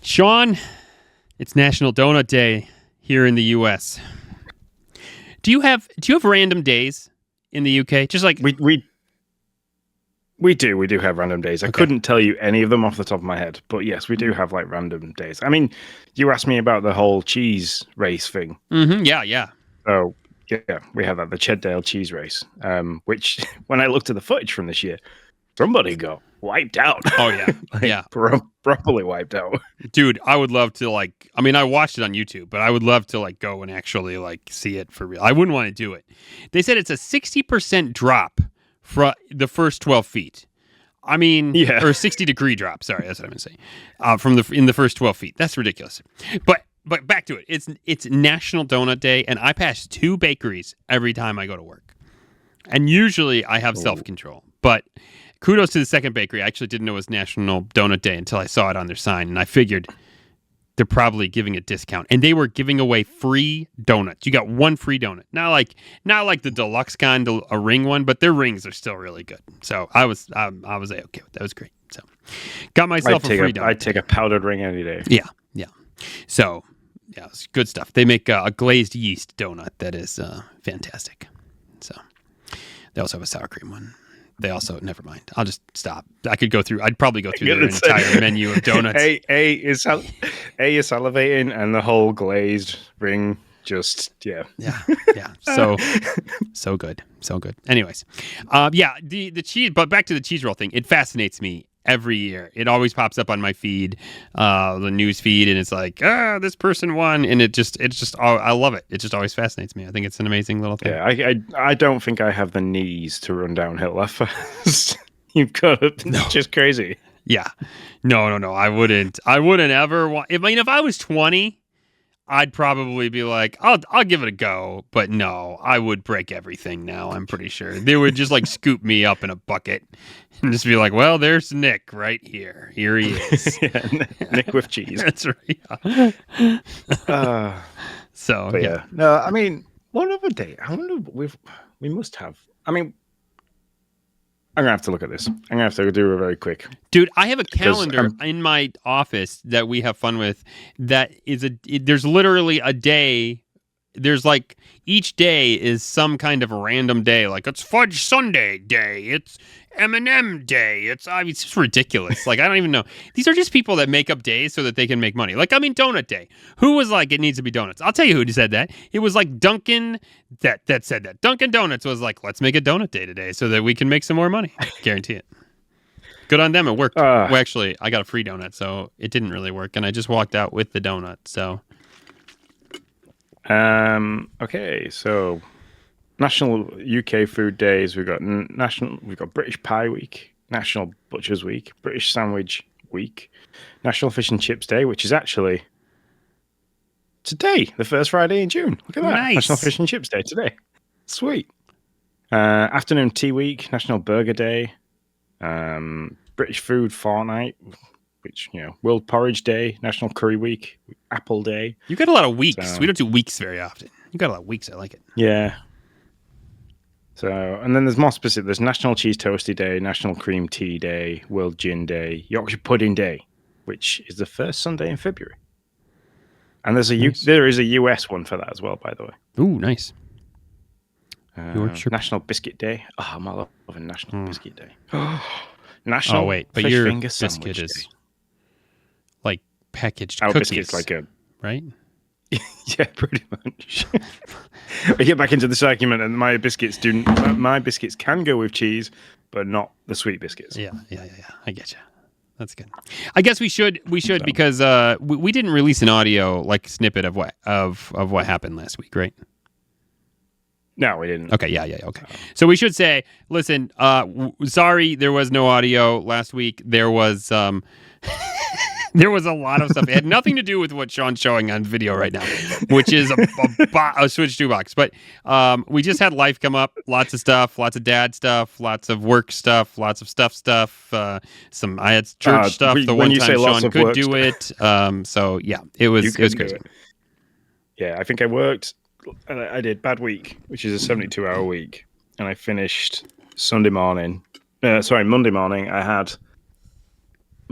Sean, it's National Donut Day here in the U.S. Do you have random days in the U.K.? Just like we do have random days. I couldn't tell you any of them off the top of my head, but yes, we do have like random days. I mean, you asked me about the whole cheese race thing. Mm-hmm. Yeah. So yeah, we have that, the Cheddale cheese race, which when I looked at the footage from this year, somebody got wiped out. Oh yeah, yeah, properly wiped out. Dude, I would love to I watched it on YouTube, but I would love to go and actually see it for real. I wouldn't want to do it. They said it's a 60% drop for the first 12 feet. I mean, or 60-degree drop. Sorry, that's what I'm going to say. In the first 12 feet. That's ridiculous. But back to it. It's National Donut Day, and I pass 2 bakeries every time I go to work. And usually I have self-control. But kudos to the second bakery. I actually didn't know it was National Donut Day until I saw it on their sign, and I figured they're probably giving a discount. And they were giving away free donuts. You got 1 free donut. Not like the deluxe kind, a ring one, but their rings are still really good. So I was okay with that. That was great. So got myself a free donut. I'd take a powdered ring any day. Yeah. So yeah, it's good stuff. They make a glazed yeast donut that is fantastic. So they also have a sour cream one. They also, never mind. I'll just stop. I'd probably go through their entire menu of donuts. A is salivating, and the whole glazed ring yeah. So good. Anyways, the cheese, but back to the cheese roll thing. It fascinates me every year. It always pops up on my feed, the news feed, and it's like, this person won, and it just I love it. It just always fascinates me. I think it's an amazing little thing. Yeah, I don't think I have the knees to run downhill that fast. You've got it. No. It's just crazy. Yeah. No. I wouldn't ever want. If I was 20, I'd probably be like, I'll give it a go. But no, I would break everything now, I'm pretty sure. They would just scoop me up in a bucket and just be like, well, there's Nick right here. Here he is. Nick with cheese. That's right. Yeah. No, I mean, what other day? I wonder, we must have. I mean, I'm going to have to look at this. I'm going to have to do it very quick. Dude, I have a calendar in my office that we have fun with that is there's literally a day. There's each day is some kind of a random day. It's Fudge Sunday day. It's M&M day. It's just ridiculous. I don't even know. These are just people that make up days so that they can make money. Donut day. Who was it needs to be donuts? I'll tell you who said that. It was Dunkin' that said that. Dunkin' Donuts was let's make a donut day today so that we can make some more money. Guarantee it. Good on them. It worked. Well, actually, I got a free donut, so it didn't really work, and I just walked out with the donut, so... Okay, so National UK Food Days. We've got British Pie Week, National Butchers Week, British Sandwich Week, National Fish and Chips Day, which is actually today, the first Friday in June. Look at that. Nice. National Fish and Chips Day today. Sweet. Afternoon Tea Week, National Burger Day, British Food Fortnight, which, World Porridge Day, National Curry Week, Apple Day. You got a lot of weeks. We don't do weeks very often. You got a lot of weeks. I like it. Yeah. So, and then there's more specific. There's National Cheese Toasty Day, National Cream Tea Day, World Gin Day, Yorkshire Pudding Day, which is the first Sunday in February. And there is a US one for that as well, by the way. Ooh, nice. National Biscuit Day. Oh, I'm loving National Biscuit Day. National but Fish your Finger biscuit Sandwich is Day. Packaged Our cookies, biscuit's right? Yeah, pretty much. We get back into this argument, and my biscuits can go with cheese, but not the sweet biscuits. Yeah. I get you. That's good. I guess we should because we didn't release an audio snippet of what happened last week, right? No, we didn't. Okay, yeah, okay. So we should say, listen, sorry there was no audio last week. There was there was a lot of stuff. It had nothing to do with what Sean's showing on video right now, which is a Switch 2 box. But we just had life come up. Lots of stuff, lots of dad stuff, lots of work stuff, lots of stuff. I had church stuff. The one time Sean could do it. So yeah, it was crazy. Yeah, I think I worked. I did Bad Week, which is a 72-hour week, and I finished Monday morning. I had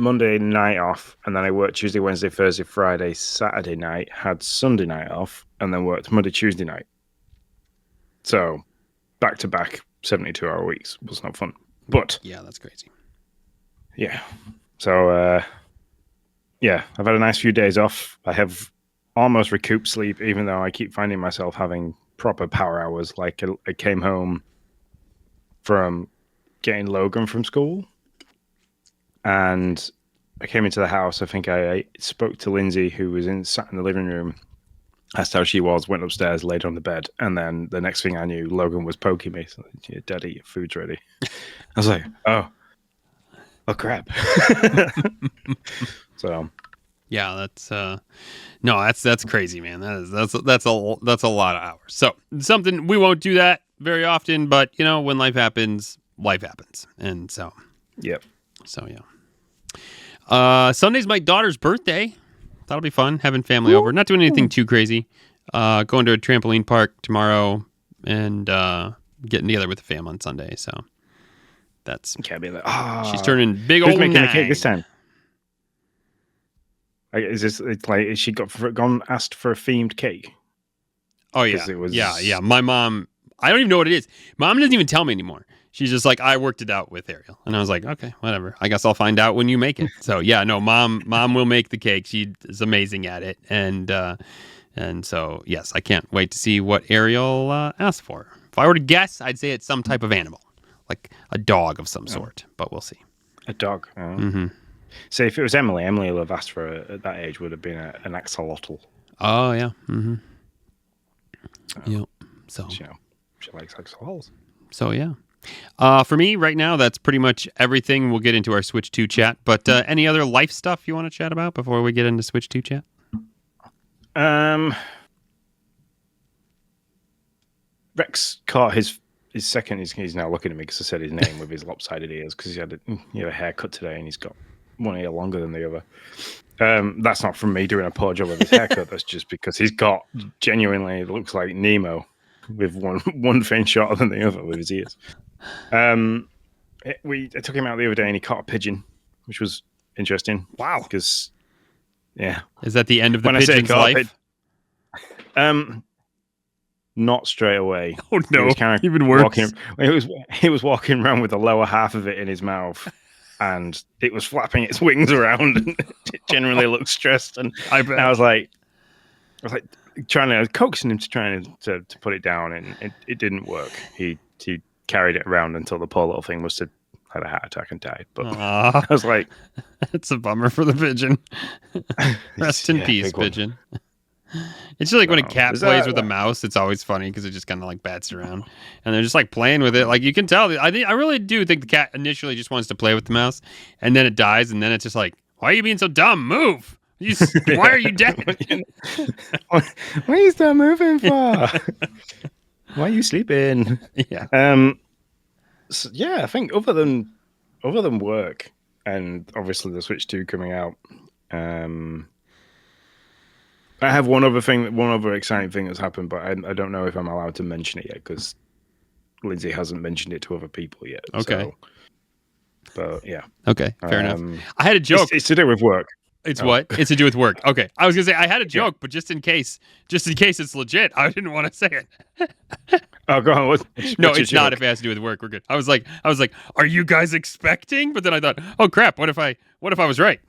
Monday night off, and then I worked Tuesday, Wednesday, Thursday, Friday, Saturday night, had Sunday night off, and then worked Monday, Tuesday night. So back to back 72-hour weeks was not fun. But yeah, that's crazy. Yeah. So yeah, I've had a nice few days off. I have almost recouped sleep, even though I keep finding myself having proper power hours. Like I came home from getting Logan from school, and I came into the house. I think I spoke to Lindsay, who was sat in the living room, asked how she was, went upstairs, laid on the bed, and then the next thing I knew, Logan was poking me. So, yeah, Daddy, your food's ready. I was like, oh crap. So yeah, that's crazy, man. That's a lot of hours. So something we won't do that very often, but when life happens, and so yep. So yeah. Sunday's my daughter's birthday. That'll be fun, having family over. Not doing anything too crazy. Going to a trampoline park tomorrow and getting together with the fam on Sunday. So that's can't be like, she's turning big who's old making 9. the cake this time? Is this like is she gone asked for a themed cake? Oh yeah, yeah. My mom, I don't even know what it is. Mom doesn't even tell me anymore. She's just like, I worked it out with Ariel, and I was like, okay, whatever. I guess I'll find out when you make it. So yeah, no, mom will make the cake. She is amazing at it, and so yes, I can't wait to see what Ariel asks for. If I were to guess, I'd say it's some type of animal, like a dog of some sort, but we'll see. A dog. Oh. Mm-hmm. So if it was Emily would have asked for at that age would have been an axolotl. Oh yeah. Mm-hmm. Yep. So she likes axolotls. So yeah. For me right now, that's pretty much everything. We'll get into our Switch 2 chat, but any other life stuff you want to chat about before we get into Switch 2 chat? Rex caught his second. He's now looking at me because I said his name with his lopsided ears because he had a haircut today and he's got one ear longer than the other. That's not from me doing a poor job of his haircut. That's just because he's got genuinely looks like Nemo with one thing shorter than the other with his ears. I took him out the other day and he caught a pigeon, which was interesting. Wow. Because yeah, is that the end of the pigeon's life? Not straight away. Oh no, even worse. He was walking around with the lower half of it in his mouth, and it was flapping its wings around, and it generally looked stressed. And I was like trying to coaxing him to try to put it down, and it didn't work. He carried it around until the poor little thing had a heart attack and died. But I was like, that's a bummer for the pigeon. Rest in peace, pigeon. It's just like when a cat plays with a mouse, it's always funny because it just kind of like bats around and they're just like playing with it. Like you can tell, I really do think the cat initially just wants to play with the mouse and then it dies and then it's just like, why are you being so dumb? Move. Why are you dead? What are you still moving for? Why are you sleeping? Yeah. So, yeah, I think other than work and obviously the Switch 2 coming out, I have one other exciting thing that's happened, but I don't know if I'm allowed to mention it yet because Lindsay hasn't mentioned it to other people yet. Okay. So, but yeah. Okay, fair enough. I had a joke. It's to do with work. It's what? It's to do with work. Okay. I was gonna say I had a joke, but just in case it's legit, I didn't want to say it. Oh, go on. No, it's not. If it has to do with work, we're good. I was like, are you guys expecting? But then I thought, oh crap, what if I was right?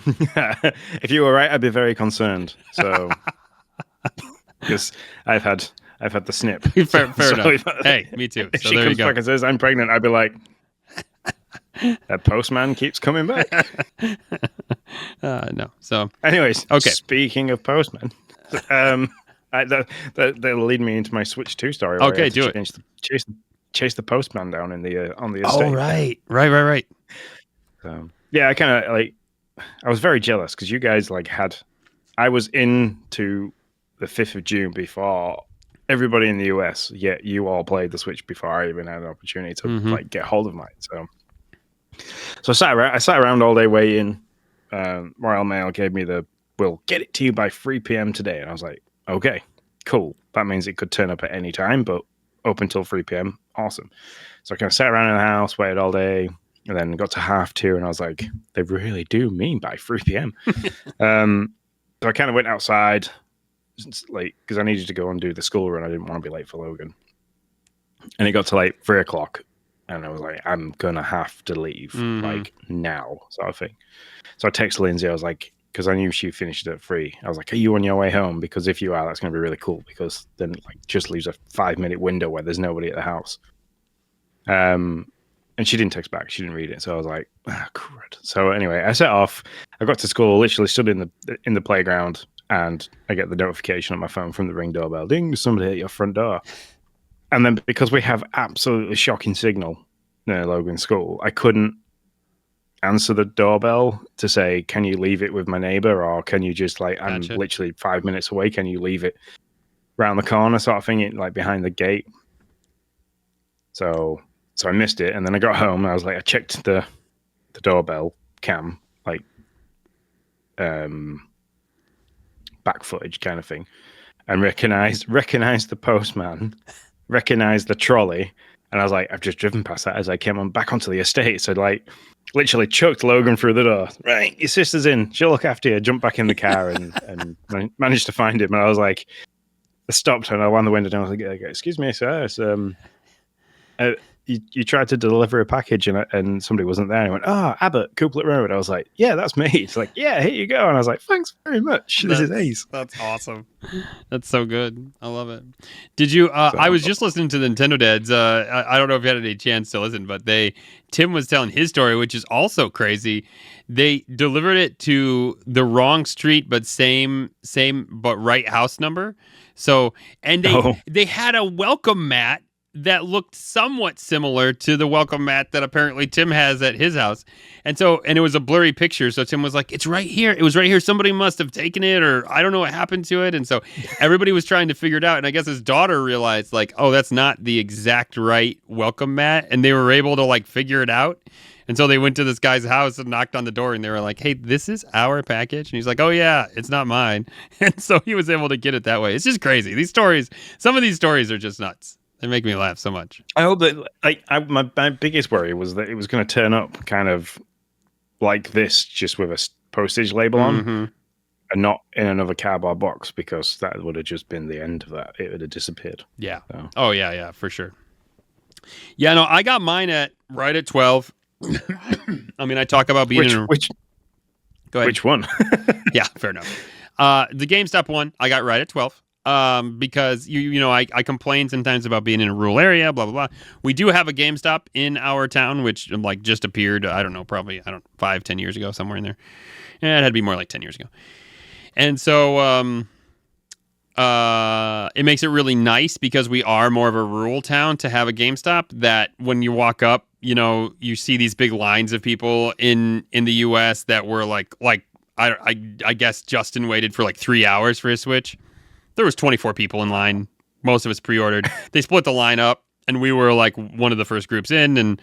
If you were right, I'd be very concerned. So, because I've had the snip. Fair enough. Hey, me too. If so she there comes you go. back and says I'm pregnant, I'd be like, that postman keeps coming back. No. So, anyways, okay. Speaking of postmen, that'll lead me into my Switch 2 story. Okay, do it. Chase the postman down on the estate. Oh, right. So, yeah, I kind of I was very jealous because you guys I was into the 5th of June before everybody in the US, yet you all played the Switch before I even had an opportunity to get hold of mine. So I sat around all day waiting. Royal Mail gave me we'll get it to you by 3 p.m. today. And I was like, okay, cool. That means it could turn up at any time, but open till 3 p.m. Awesome. So I kind of sat around in the house, waited all day. And then got to half 2, and I was like, they really do mean by 3 p.m. So I kind of went outside, like, because I needed to go and do the school run. I didn't want to be late for Logan. And it got to like 3 o'clock, and I was like, I'm gonna have to leave like now, sort of thing. So I texted Lindsay. I was like, because I knew she finished at 3. I was like, are you on your way home? Because if you are, that's gonna be really cool, because then like just leaves a 5-minute window where there's nobody at the house. And she didn't text back. She didn't read it. So I was like, crud. So anyway, I set off. I got to school, literally stood in the playground, and I get the notification on my phone from the Ring doorbell. Ding, somebody at your front door. And then because we have absolutely shocking signal near Logan School, I couldn't answer the doorbell to say, can you leave it with my neighbor, or can you just like, I'm literally 5 minutes away. Can you leave it round the corner, sort of thing, like behind the gate? So I missed it, and then I got home, and I was like, I checked the doorbell cam, like back footage kind of thing, and recognized the postman, recognized the trolley, and I was like, I've just driven past that as I came on back onto the estate. So like, literally chucked Logan through the door. Right, your sister's in. She'll look after you. Jumped back in the car and managed to find him. And I was like, I stopped and I wound the window down. I was like, excuse me, sir. It's, you tried to deliver a package and somebody wasn't there. And he went, Abbott, Couplet Road. I was like, yeah, that's me. It's like, yeah, here you go. And I was like, thanks very much. This is Ace. That's awesome. That's so good. I love it. Did you, I was just listening to the Nintendo Dads. I don't know if you had any chance to listen, but Tim was telling his story, which is also crazy. They delivered it to the wrong street, but same, but right house number. So, and they had a welcome mat that looked somewhat similar to the welcome mat that apparently Tim has at his house. And it was a blurry picture. So Tim was like, it's right here. It was right here. Somebody must have taken it, or I don't know what happened to it. And so everybody was trying to figure it out. And I guess his daughter realized like, oh, that's not the exact right welcome mat. And they were able to like figure it out. And so they went to this guy's house and knocked on the door, and they were like, hey, this is our package. And he's like, oh yeah, it's not mine. And so he was able to get it that way. It's just crazy. These stories, some of these stories are just nuts. They make me laugh so much. I hope that my biggest worry was that it was going to turn up kind of like this, just with a postage label on, and not in another cardboard box, because that would have just been the end of that. It would have disappeared. Yeah. So. Oh yeah, for sure. Yeah, no, I got mine right at 12. I mean, I talk about being which. Go ahead. Which one? Yeah, fair enough. The GameStop one, I got right at 12. Because I complain sometimes about being in a rural area, blah, blah, blah. We do have a GameStop in our town, which like just appeared, I don't know, probably, 5-10 years ago, somewhere in there. Yeah, it had to be more like 10 years ago. And so, it makes it really nice because we are more of a rural town to have a GameStop that when you walk up, you see these big lines of people in the US that were like, I guess Justin waited for like 3 hours for his Switch. There was 24 people in line. Most of us pre-ordered. They split the line up, and we were like one of the first groups in. And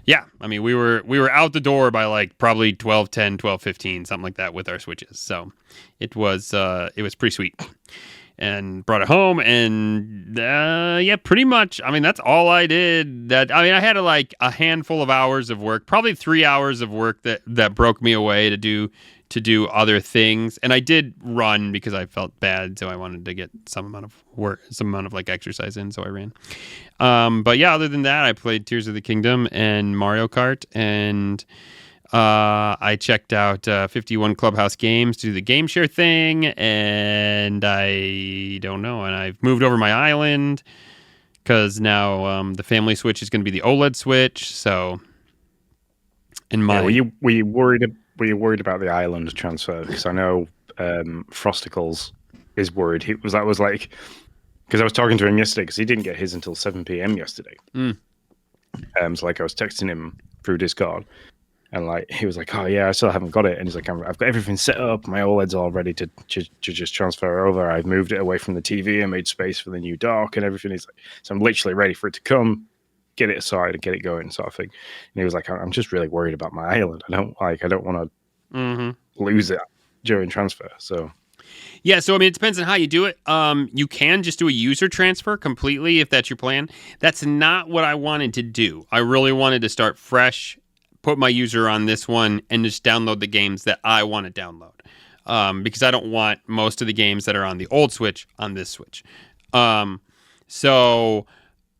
yeah, I mean, we were out the door by like probably 12:10, 12:15, something like that with our Switches. So it was pretty sweet. And brought it home, and yeah, pretty much. I mean, that's all I did. I had like a handful of hours of work, probably 3 hours of work that broke me away to do other things. And I did run because I felt bad, so I wanted to get some amount of like exercise in, so I ran. But yeah, other than that, I played Tears of the Kingdom and Mario Kart, and I checked out 51 Clubhouse Games to do the game share thing, and I don't know, and I've moved over my island because now the family Switch is going to be the OLED Switch. So, were you worried? Were you worried about the island transfer? Because I know Frosticles is worried. Because I was talking to him yesterday, because he didn't get his until 7 p.m. yesterday. So like I was texting him through Discord, and like he was like, "Oh yeah, I still haven't got it." And he's like, "I've got everything set up. My OLED's all ready to just transfer over. I've moved it away from the TV and made space for the new dock and everything." He's like, "So I'm literally ready for it to come, get it aside and get it going," sort of thing. And he was like, "I'm just really worried about my island. I don't want to lose it during transfer." So yeah, so I mean, it depends on how you do it. You can just do a user transfer completely if that's your plan. That's not what I wanted to do. I really wanted to start fresh, put my user on this one and just download the games that I want to download. Because I don't want most of the games that are on the old Switch on this Switch. So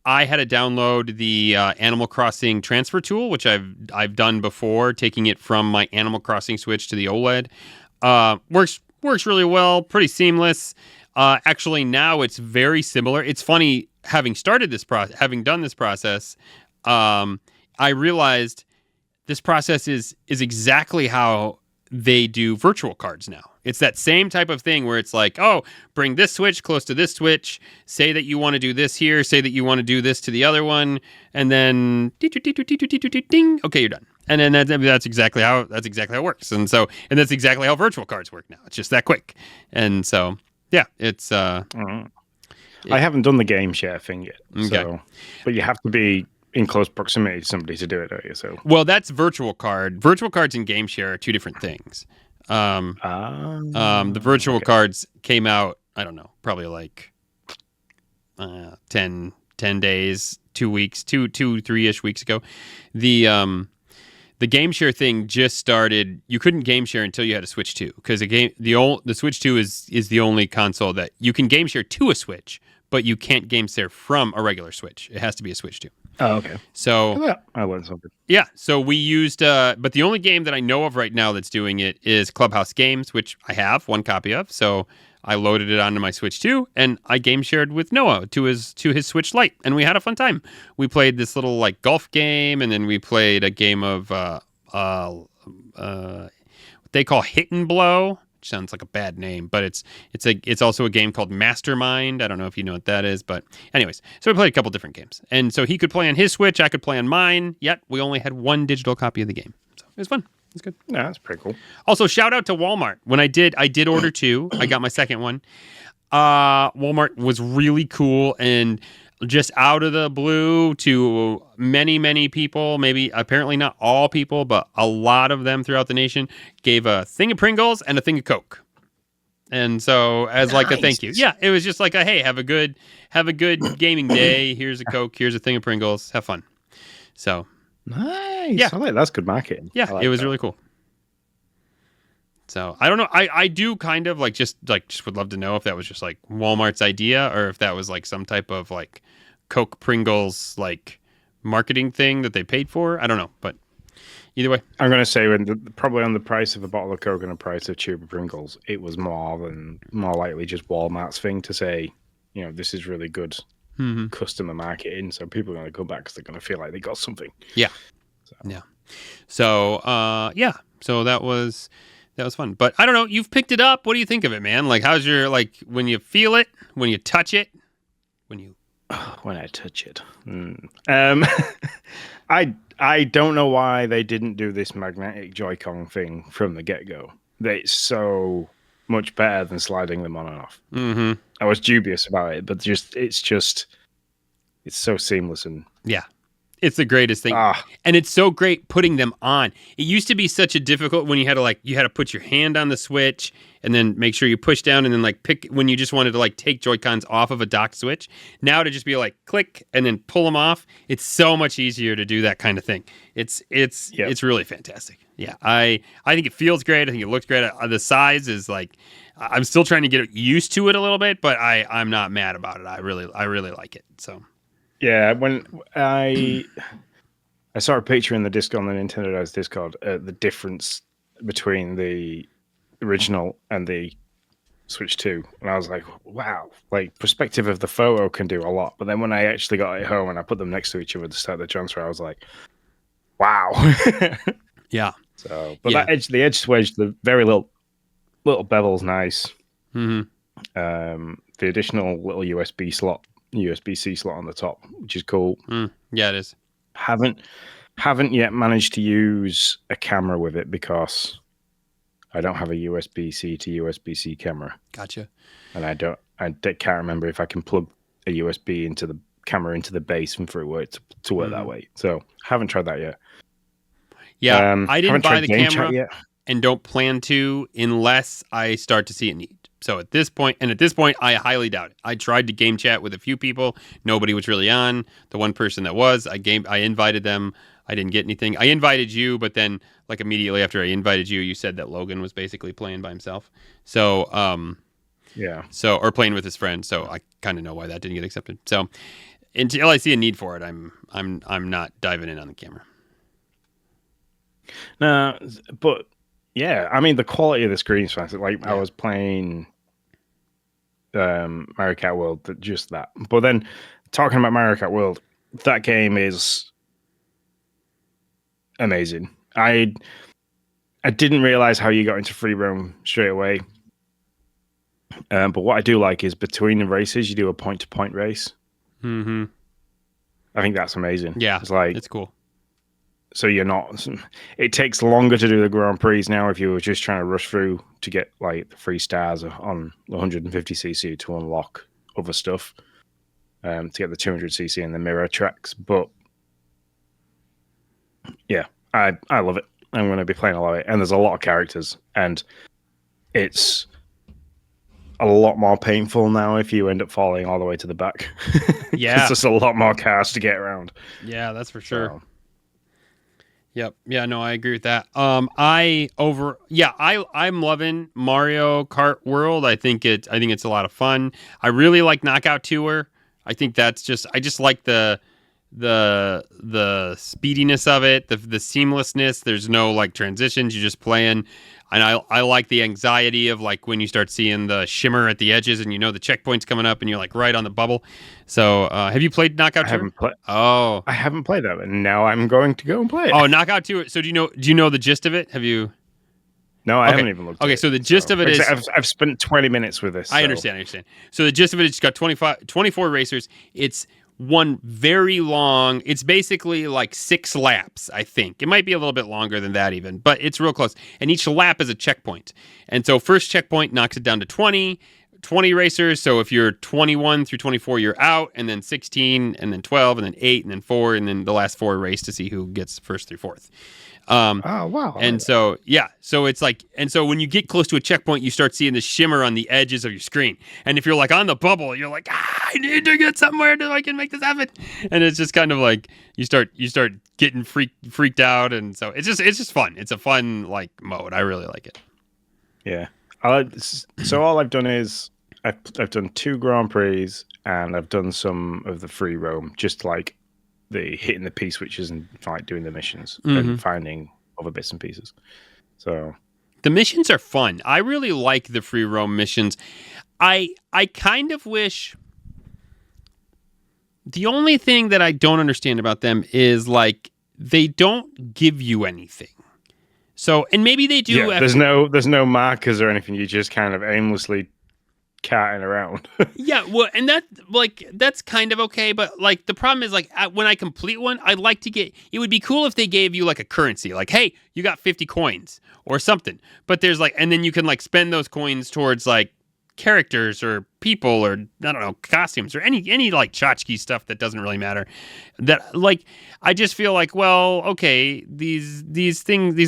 I had to download the Animal Crossing transfer tool, which I've done before, taking it from my Animal Crossing Switch to the OLED. Works really well, pretty seamless. Actually, now it's very similar. It's funny having done this process. I realized this process is exactly how they do virtual cards now. It's that same type of thing where it's like, oh, bring this Switch close to this Switch, say that you want to do this here, say that you want to do this to the other one, and then ding, okay, you're done. And then that's exactly how it works. And that's exactly how virtual cards work now. It's just that quick. And so, yeah, it's I haven't done the game share thing yet. Okay. So, but you have to be in close proximity to somebody to do it, don't you? So, well, that's virtual card. Virtual cards and game share are two different things. The virtual cards came out, I don't know, probably like 10 days, 2 weeks, 3-ish weeks ago. The game share thing just started. You couldn't game share until you had a Switch 2 because the Switch 2 is the only console that you can game share to a Switch, but you can't game share from a regular Switch. It has to be a Switch 2. Oh, okay. So I learned something. Yeah, so we used, but the only game that I know of right now that's doing it is Clubhouse Games, which I have one copy of. So I loaded it onto my Switch 2, and I game shared with Noah to his Switch Lite, and we had a fun time. We played this little like golf game, and then we played a game of what they call Hit and Blow. Sounds like a bad name, but it's also a game called Mastermind. I don't know if you know what that is, but anyways, so we played a couple different games, and so he could play on his Switch, I could play on mine. Yet we only had one digital copy of the game, so it was fun. It was good. Yeah, that's pretty cool. Also, shout out to Walmart. When I did order two. I got my second one. Walmart was really cool, and just out of the blue to many people, maybe apparently not all people, but a lot of them throughout the nation, gave a thing of Pringles and a thing of Coke. And so as like a thank you. Yeah, it was just like hey, have a good gaming day. Here's a Coke, here's a thing of Pringles. Have fun. So nice. Yeah. I like that's good marketing. Yeah, like it was that. really cool. So I don't know. I do kind of just would love to know if that was just like Walmart's idea or if that was like some type of like Coke Pringles like marketing thing that they paid for. I don't know, but either way, I'm going to say probably on the price of a bottle of Coke and the price of tube of Pringles, it was more likely just Walmart's thing to say, this is really good customer marketing. So people are going to come back because they're going to feel like they got something. Yeah. So. Yeah. So so that was fun. But I don't know. You've picked it up. What do you think of it, man? Like, how's your when you feel it, when you touch it, when I touch it? I don't know why they didn't do this magnetic Joy-Con thing from the get-go. It's so much better than sliding them on and off. Mm-hmm. I was dubious about it, but it's so seamless and yeah. It's the greatest thing. And it's so great putting them on. It used to be such a difficult when you had to put your hand on the Switch and then make sure you push down and then pick when you just wanted to take Joy-Cons off of a docked Switch. Now to just be click and then pull them off. It's so much easier to do that kind of thing. It's really fantastic. Yeah. I think it feels great. I think it looks great. The size is I'm still trying to get used to it a little bit, but I'm not mad about it. I really like it. So yeah, when I saw a picture in the Discord on the Nintendo Dice Discord, the difference between the original and the Switch 2, and I was like, wow, perspective of the photo can do a lot. But then when I actually got it home and I put them next to each other to start the transfer, I was like, wow. Yeah. So, but the edge wedge, the very little bevel's nice. Mm-hmm. The additional little USB-C slot on the top, which is cool. Yeah, it is. Haven't yet managed to use a camera with it because I don't have a USB-C to USB-C camera. Gotcha. And I can't remember if I can plug a USB into the camera into the base and for it to work that way. So haven't tried that yet. Yeah, I didn't buy the camera yet. And don't plan to unless I start to see it need. So at this point, I highly doubt it. I tried to game chat with a few people. Nobody was really on. The one person that was, I invited them I didn't get anything. I invited you, but then like immediately after I invited you, you said that Logan was basically playing by himself. So Yeah. so or playing with his friend. So I kind of know why that didn't get accepted. So until I see a need for it, I'm not diving in on the camera. No, but yeah, I mean the quality of the screen is fantastic. Like I Yeah. was playing Mario Kart World, just that. But then talking about Mario Kart World, that game is amazing. I didn't realize how you got into free roam straight away. But what I do like is between the races, you do a point-to-point race. Mm-hmm. I think that's amazing. Yeah, it's like it's cool. so you're not. It takes longer to do the Grand Prix now if you were just trying to rush through to get like the 3 stars on the 150cc to unlock other stuff, to get the 200cc and the mirror tracks. But yeah, I love it. I'm going to be playing a lot of it, and there's a lot of characters, and it's a lot more painful now if you end up falling all the way to the back. Yeah, there's just a lot more cars to get around. Yeah, that's for sure. So, Yep. Yeah, no, I agree with that. I'm loving Mario Kart World. I think it's a lot of fun. I really like Knockout Tour. I think I just like the speediness of it, the seamlessness. There's no like transitions. You're just playing. And I like the anxiety of like when you start seeing the shimmer at the edges and you know the checkpoint's coming up and you're like right on the bubble. So have you played Knockout Tour? I haven't played that, and now I'm going to go and play it. Oh, Knockout Tour. So do you know the gist of it? Have you? No, I haven't even looked at it. Okay, so the gist of it is... I've spent 20 minutes with this. I understand. So the gist of it is it's got 24 racers. It's one very long... It's basically like 6 laps, I think. It might be a little bit longer than that even, but it's real close. And each lap is a checkpoint. And so first checkpoint knocks it down to 20 racers. So if you're 21 through 24, you're out. And then 16, and then 12, and then 8, and then 4, and then the last 4 race to see who gets first through 4th. Oh, wow. And so, yeah, so it's like, and so when you get close to a checkpoint, you start seeing the shimmer on the edges of your screen. And if you're like on the bubble, you're like, I need to get somewhere so I can make this happen. And it's just kind of like, you start getting freaked out. And so it's just fun. It's a fun like mode. I really like it. Yeah. So all I've done is I've done 2 Grand Prix and I've done some of the free roam, just like the hitting the P switches and like doing the missions and finding other bits and pieces. So the missions are fun. I really like the free roam missions. I kind of wish the only thing that I don't understand about them is like they don't give you anything. So and maybe they do. Yeah, there's no markers or anything. You just kind of aimlessly carting around. Yeah, well, and that's kind of okay, but like the problem is like when I complete one, I'd like to get. It would be cool if they gave you like a currency, like hey, you got 50 coins or something. But there's like, and then you can like spend those coins towards like characters or people or I don't know costumes or any like tchotchke stuff that doesn't really matter. That like I just feel like well okay these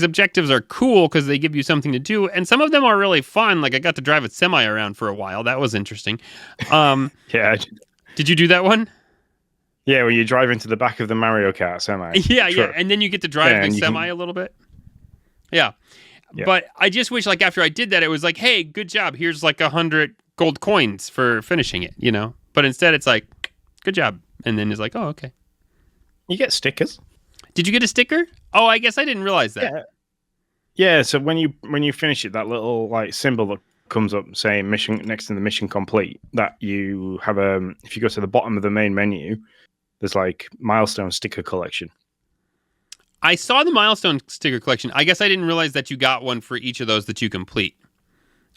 objectives are cool because they give you something to do and some of them are really fun. Like I got to drive a semi around for a while. That was interesting. Yeah. Did you do that one? Yeah, when you drive into the back of the Mario Kart semi. Yeah, and then you get to drive the semi a little bit. Yeah. But I just wish, like, after I did that, it was like, hey, good job. Here's like 100 gold coins for finishing it, you know? But instead, it's like, good job. And then it's like, oh, okay. You get stickers. Did you get a sticker? Oh, I guess I didn't realize that. Yeah. So when you finish it, that little like symbol that comes up saying mission next to the mission complete, that you have if you go to the bottom of the main menu, there's like milestone sticker collection. I saw the milestone sticker collection. I guess I didn't realize that you got one for each of those that you complete.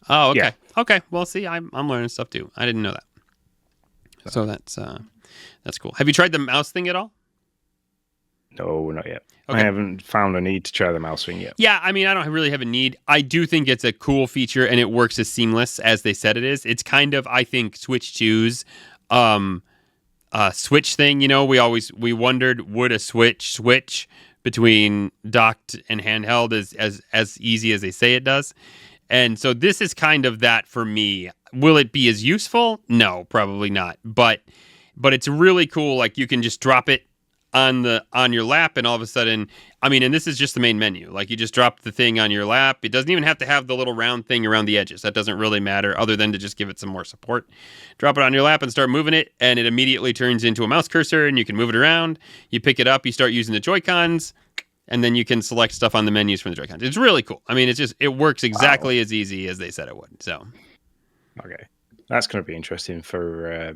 Oh, okay. Yeah. Okay. Well, see, I'm learning stuff too. I didn't know that. So that's cool. Have you tried the mouse thing at all? No, not yet. Okay. I haven't found a need to try the mouse thing yet. Yeah, I mean, I don't really have a need. I do think it's a cool feature and it works as seamless as they said it is. It's kind of, I think, Switch 2's Switch thing. You know, we wondered, would a switch between docked and handheld as easy as they say it does. And so this is kind of that for me. Will it be as useful? No, probably not. But it's really cool. Like you can just drop it on your lap, and all of a sudden, I mean, and this is just the main menu. Like, you just drop the thing on your lap. It doesn't even have to have the little round thing around the edges. That doesn't really matter, other than to just give it some more support. Drop it on your lap and start moving it, and it immediately turns into a mouse cursor, and you can move it around. You pick it up, you start using the Joy-Cons, and then you can select stuff on the menus from the Joy-Cons. It's really cool. I mean, it works exactly as easy as they said it would. So, okay, that's going to be interesting for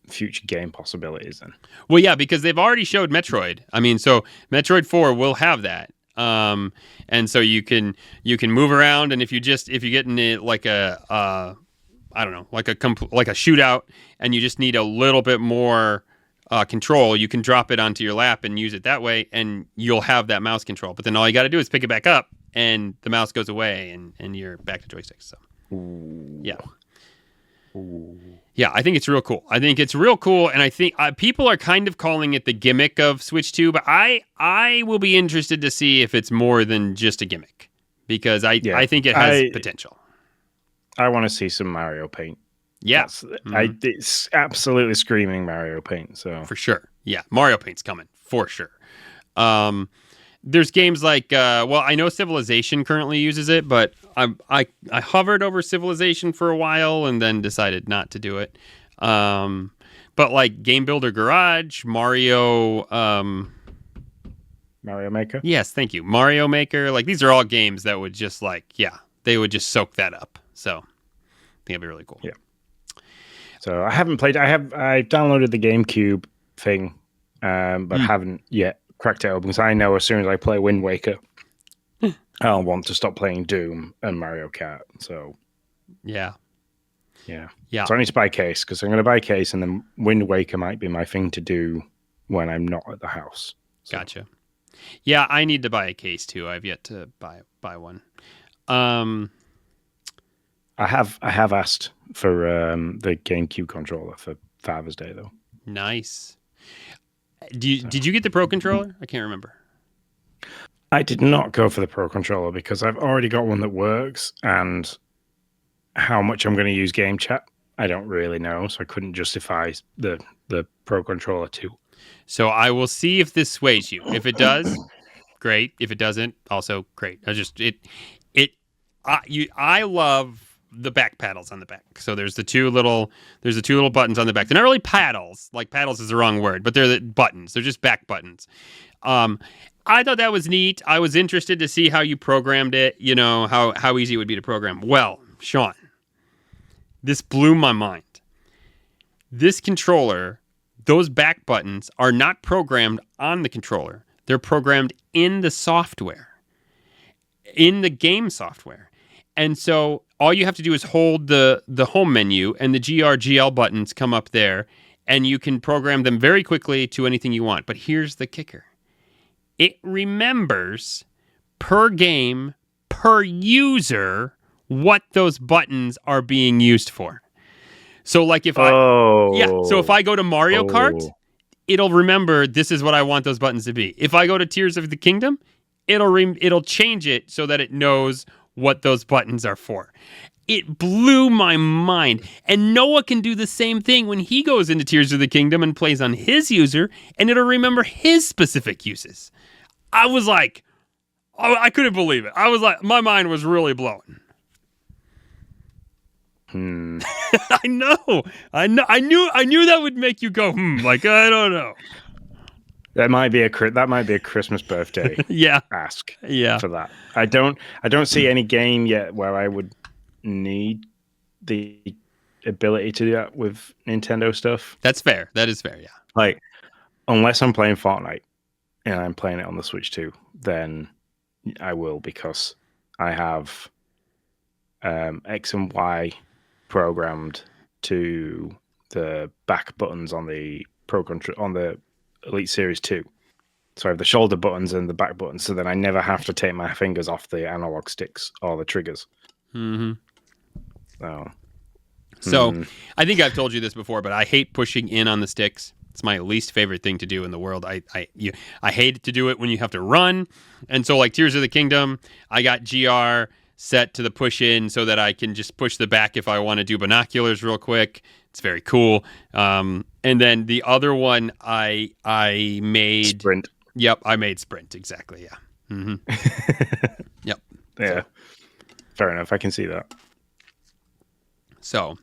future game possibilities then. Well, yeah, because they've already showed Metroid. I mean, so Metroid 4 will have that. And so you can move around, and if you get in it like a I don't know, like a shootout, and you just need a little bit more control, you can drop it onto your lap and use it that way, and you'll have that mouse control. But then all you got to do is pick it back up, and the mouse goes away, and you're back to joysticks. So, yeah. Ooh. Yeah, I think it's real cool. And I think people are kind of calling it the gimmick of Switch 2, but I will be interested to see if it's more than just a gimmick, because I think it has potential. I want to see some Mario Paint. Yeah. It's absolutely screaming Mario Paint. So for sure. Yeah, Mario Paint's coming, for sure. There's games like, I know Civilization currently uses it, but I hovered over Civilization for a while and then decided not to do it. But like Game Builder Garage, Mario Maker? Yes, thank you. Mario Maker. Like, these are all games that would just they would just soak that up. So I think it'd be really cool. Yeah. So I haven't played. I downloaded the GameCube thing, but haven't yet cracked it open, because I know as soon as I play Wind Waker, I'll want to stop playing Doom and Mario Kart. So yeah. So I need to buy a case, because I'm going to buy a case, and then Wind Waker might be my thing to do when I'm not at the house. So. Gotcha. Yeah, I need to buy a case too. I've yet to buy one. I have asked for the GameCube controller for Father's Day though. Nice. Did you get the Pro controller? I can't remember. I did not go for the Pro controller because I've already got one that works, and how much I'm going to use Game Chat, I don't really know, so I couldn't justify the Pro controller too. So I will see if this sways you. If it does, great. If it doesn't, also great. I love the back paddles on the back. So there's the two little buttons on the back. They're not really paddles. Like, paddles is the wrong word, but they're the buttons. They're just back buttons. I thought that was neat. I was interested to see how you programmed it, how easy it would be to program. Well, Sean, this blew my mind. This controller, those back buttons are not programmed on the controller. They're programmed in the software, in the game software. And so all you have to do is hold the home menu, and the GRGL buttons come up there, and you can program them very quickly to anything you want. But here's the kicker. It remembers per game, per user, what those buttons are being used for. So like if I go to Mario Kart, it'll remember this is what I want those buttons to be. If I go to Tears of the Kingdom, it'll change it so that it knows what those buttons are for. It blew my mind. And Noah can do the same thing when he goes into Tears of the Kingdom and plays on his user, and it'll remember his specific uses. I was like, I couldn't believe it. I was like, my mind was really blown. I know. I knew that would make you go, like, I don't know. That might be a Christmas birthday ask for that. I don't see any game yet where I would need the ability to do that with Nintendo stuff. That's fair. That is fair, yeah. Like, unless I'm playing Fortnite and I'm playing it on the Switch too, then I will, because I have X and Y programmed to the back buttons on the on the Elite Series 2. So I have the shoulder buttons and the back buttons, so that I never have to take my fingers off the analog sticks or the triggers. Mm-hmm. So I think I've told you this before, but I hate pushing in on the sticks. It's my least favorite thing to do in the world. I hate to do it when you have to run. And so like Tears of the Kingdom, I got GR set to the push in so that I can just push the back if I want to do binoculars real quick. It's very cool. And then the other one I made Sprint. Yep, I made Sprint, exactly, yeah. Yep. Yeah. So, fair enough. I can see that. So,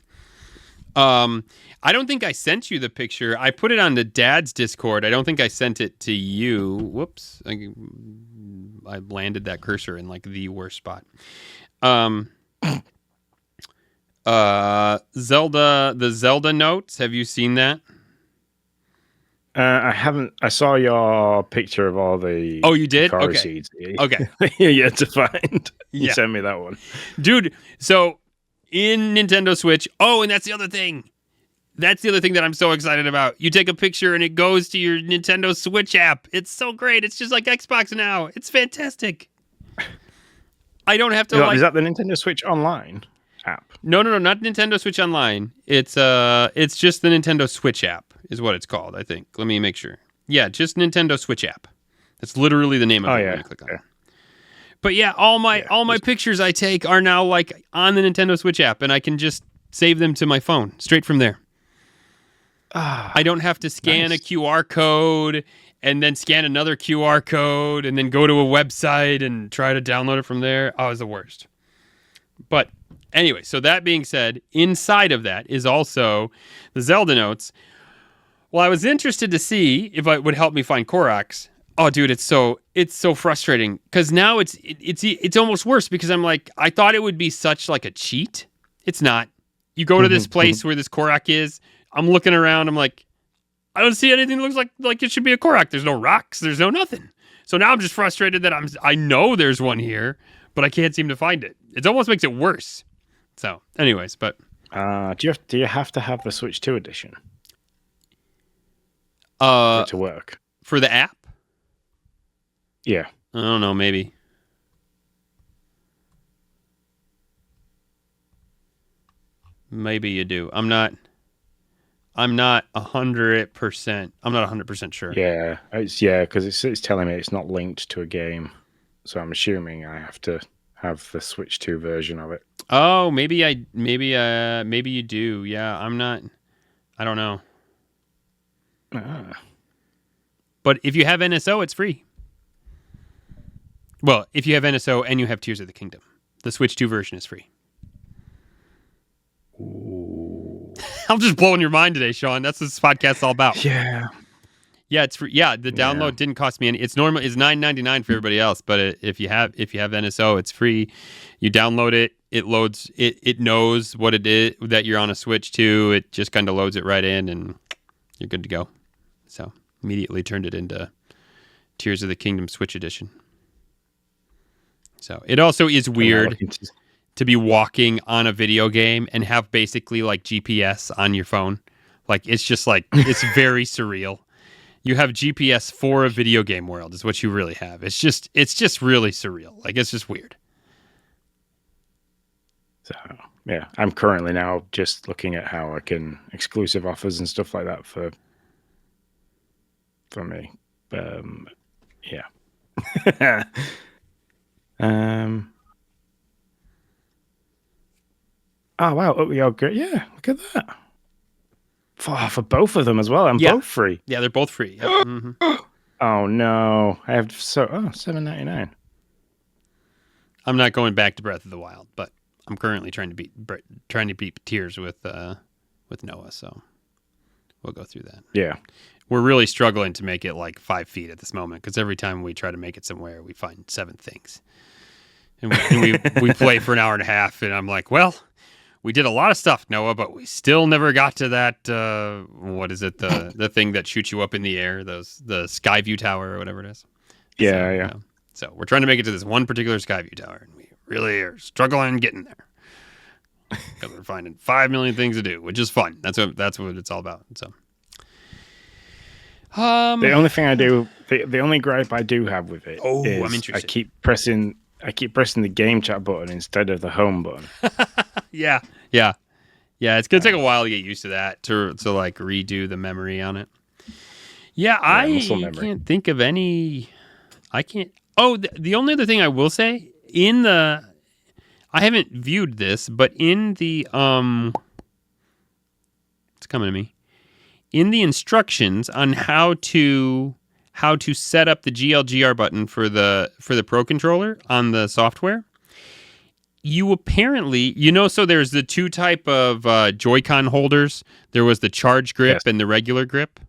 I don't think I sent you the picture. I put it on the dad's Discord. I don't think I sent it to you. Whoops. I landed that cursor in like the worst spot. The Zelda notes. Have you seen that? I haven't. I saw your picture of all the. Oh, you did? Hikari Okay. Seeds. Okay. You're yet to find. You Yeah. sent me that one. Dude, so in Nintendo Switch, and that's the other thing. That's the other thing that I'm so excited about. You take a picture and it goes to your Nintendo Switch app. It's so great. It's just like Xbox now. It's fantastic. I don't have to Is that the Nintendo Switch Online app? No, not Nintendo Switch Online. It's just the Nintendo Switch app is what it's called, I think. Let me make sure. Yeah, just Nintendo Switch app. That's literally the name of it when you click on it. But yeah, all my pictures I take are now like on the Nintendo Switch app, and I can just save them to my phone straight from there. I don't have to scan a QR code and then scan another QR code and then go to a website and try to download it from there. Oh, it's the worst. But anyway, so that being said, inside of that is also the Zelda notes. Well, I was interested to see if it would help me find Koroks. Oh, dude, it's so frustrating because now it's almost worse because I'm like, I thought it would be such like a cheat. It's not. You go to this place where this Korok is. I'm looking around. I'm like, I don't see anything that looks like it should be a Korok. There's no rocks. There's no nothing. So now I'm just frustrated that I know there's one here, but I can't seem to find it. It almost makes it worse. So, anyways, but do you have to have the Switch 2 edition for it to work for the app? Yeah, I don't know. Maybe. Maybe you do. I'm not 100%. I'm not 100% sure. Yeah, because it's telling me it's not linked to a game, so I'm assuming I have to have the Switch 2 version of it. Oh, maybe you do. Yeah, I'm not. I don't know. But if you have NSO, it's free. Well, if you have NSO and you have Tears of the Kingdom, the Switch 2 version is free. Ooh. I'm just blowing your mind today, Sean. That's what this podcast's all about. Yeah. Yeah, it's free. Yeah, the download didn't cost me any. It's $9.99 for everybody else, but if you have NSO, it's free. You download it, it loads. It knows what it is that you're on a Switch 2. It just kind of loads it right in, and you're good to go. So immediately turned it into Tears of the Kingdom Switch Edition. So it also is weird to be walking on a video game and have basically like GPS on your phone. Like it's just like it's very surreal. You have GPS for a video game world is what you really have. It's just really surreal. Like it's just weird. So yeah, I'm currently now just looking at how I can exclusive offers and stuff like that for me. Yeah. Oh wow! Oh, yeah, great. Yeah, look at that. For both of them as well. Both free. Yeah, they're both free. Yep. Mm-hmm. Oh no! I have $7.99. I'm not going back to Breath of the Wild, but I'm currently trying to beat Tears with Noah. So we'll go through that. Yeah, we're really struggling to make it like 5 feet at this moment because every time we try to make it somewhere, we find 7 things, and we play for an hour and a half, and I'm like, well. We did a lot of stuff, Noah, but we still never got to that. What is it? The thing that shoots you up in the air, the Skyview Tower or whatever it is. Yeah, yeah. So we're trying to make it to this one particular Skyview Tower, and we really are struggling getting there because we're finding 5 million things to do, which is fun. That's what it's all about. So, the only thing I do, the only gripe I do have with it is I'm interested. I keep pressing the game chat button instead of the home button. Yeah. It's gonna take a while to get used to that to like redo the memory on it. Yeah, I can't think of any. I can't. Oh, the only other thing I will say in the I haven't viewed this, but in the it's coming to me. In the instructions on how to set up the GLGR button for the Pro controller on the software, you apparently, so there's the two type of Joy-Con holders. There was the charge grip and the regular grip.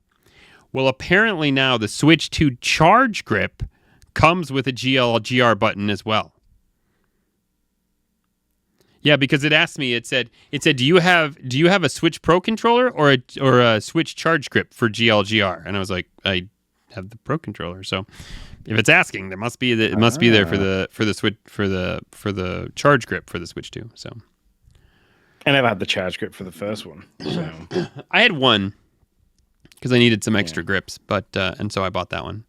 Well, apparently now the Switch 2 charge grip comes with a GLGR button as well. Yeah, because it asked me. It said, do you have a Switch Pro controller or a Switch charge grip for GLGR? And I was like, I have the Pro controller. So if it's asking, it must be there for the Switch for the charge grip for the Switch 2. So I never had the charge grip for the first one. So I had one because I needed some extra grips, but and so I bought that one.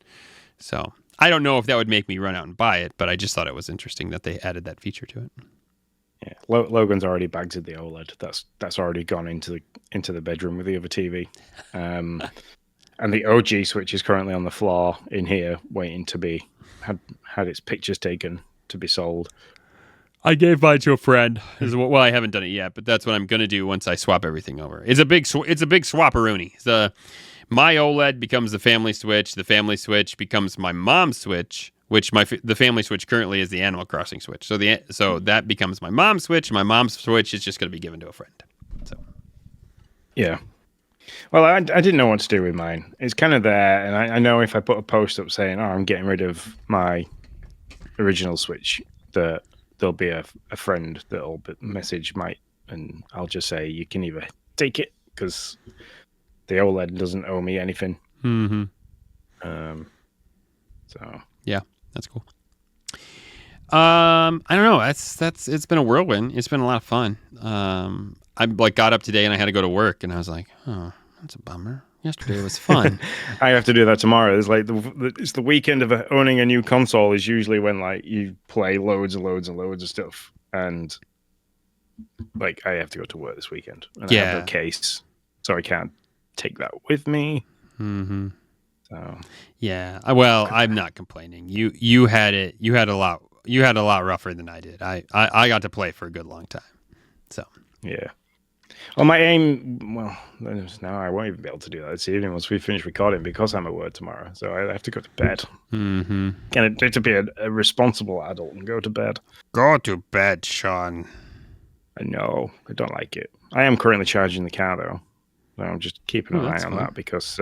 So I don't know if that would make me run out and buy it, but I just thought it was interesting that they added that feature to it. Yeah, Logan's already bagged the OLED. That's already gone into the bedroom with the other TV, and the OG Switch is currently on the floor in here, waiting to be had its pictures taken to be sold. I gave mine to a friend. Well, I haven't done it yet, but that's what I'm gonna do once I swap everything over. It's a big swapperoonie. My OLED becomes the family Switch. The family Switch becomes my mom's Switch, which the family Switch currently is the Animal Crossing Switch. So that becomes my mom's Switch. My mom's Switch is just going to be given to a friend. So, yeah. Well, I didn't know what to do with mine. It's kind of there, and I know if I put a post up saying, "Oh, I'm getting rid of my original Switch," that there'll be a friend that'll message and I'll just say, "You can either take it because the OLED doesn't owe me anything." Mm-hmm. So yeah. That's cool. I don't know. It's been a whirlwind. It's been a lot of fun. I got up today and I had to go to work and I was like, oh, that's a bummer. Yesterday was fun. I have to do that tomorrow. It's like it's the weekend of owning a new console is usually when you play loads and loads and loads of stuff, and I have to go to work this weekend and I have no case, so I can't take that with me. Mm-hmm. So yeah, well, I'm not complaining. You had a lot rougher than I did. I got to play for a good long time. So yeah. Well, my aim. Well, now I won't even be able to do that this evening once we finish recording because I'm at work tomorrow. So I have to go to bed. Mm-hmm. And I need to be a responsible adult and go to bed. Go to bed, Sean. I know. I don't like it. I am currently charging the car though. So I'm just keeping an eye on that because.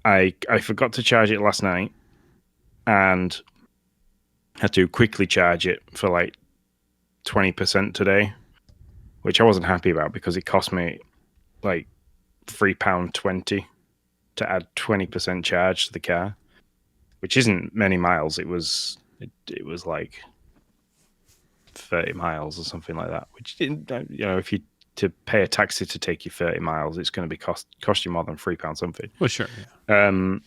I forgot to charge it last night and had to quickly charge it for 20% today, which I wasn't happy about because it cost me £3.20 to add 20% charge to the car, which isn't many miles. It was 30 miles or something like that, which if you to pay a taxi to take you 30 miles, it's going to be cost you more than £3 something. Well, sure. Yeah.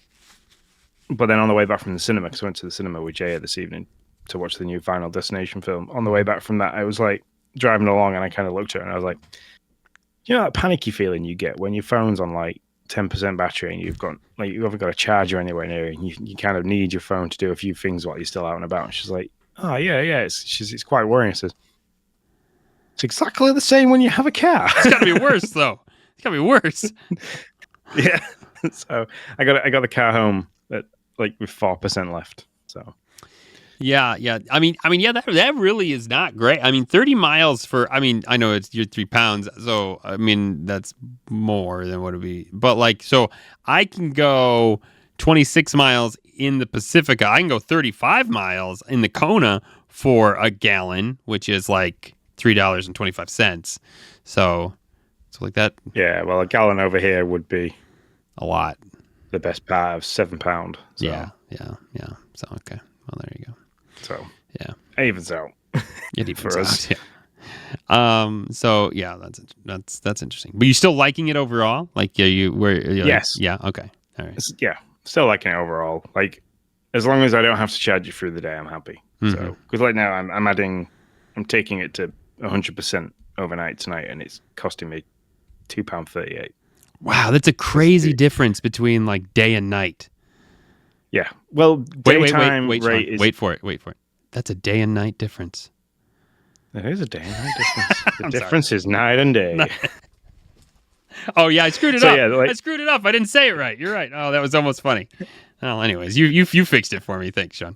But then on the way back from the cinema, because I went to the cinema with Jaya this evening to watch the new Final Destination film. On the way back from that, I was driving along and I kind of looked at her and I was like, that panicky feeling you get when your phone's on 10% battery and you've haven't got a charger anywhere near and you kind of need your phone to do a few things while you're still out and about. And she's like, oh yeah, it's quite worrying. I says, it's exactly the same when you have a car. It's got to be worse, though. It's got to be worse. Yeah. So I got the car home at with 4% left. So. Yeah. I mean, yeah, that really is not great. I mean, 30 miles I know you're £3, so I mean that's more than what it'd be. But so I can go 26 miles in the Pacifica. I can go 35 miles in the Kona for a gallon, which is $3.25. So that. Yeah, well, a gallon over here would be a lot. The best part of £7. So. Yeah. So okay, well there you go. So yeah, even so, it for us. Yeah. So yeah, that's interesting. But you still liking it overall? Yes. Yeah. Okay. All right. Yeah, still liking it overall. As long as I don't have to charge it through the day, I'm happy. Mm-hmm. So because now I'm taking it to 100% overnight tonight, and it's costing me £2.38. Wow, that's a crazy difference between day and night. Yeah. Well, daytime rate is... Wait for it. That's a day and night difference. There is a day and night difference. The I'm difference is night and day. Oh yeah, I screwed it So, up. yeah, like- I screwed it up. I didn't say it right. You're right. Oh, that was almost funny. Well, anyways, you fixed it for me. Thanks, Sean.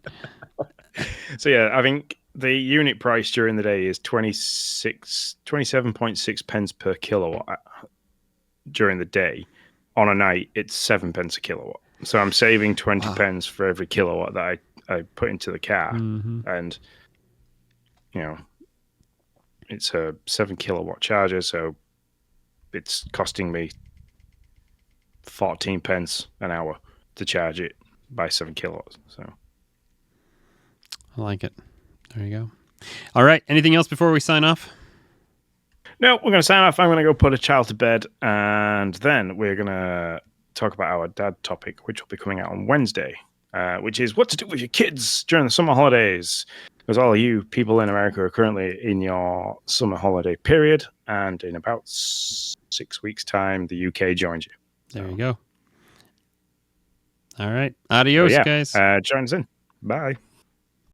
So yeah, I think the unit price during the day is 27.6 pence per kilowatt during the day. On a night, it's 7 pence a kilowatt. So I'm saving 20 pence for every kilowatt that I put into the car. And, you know, it's a 7 kilowatt charger, so it's costing me 14 pence an hour to charge it by 7 kilowatts. So I like it. There you go. All right. Anything else before we sign off? no, we're going to sign off. I'm going to go put a child to bed, and then we're going to talk about our dad topic, which will be coming out on Wednesday, which is what to do with your kids during the summer holidays. Because all of you people in America are currently in your summer holiday period, and in about 6 weeks' time, the UK joins you. There you go. All right. Adios, guys. Join us in. Bye.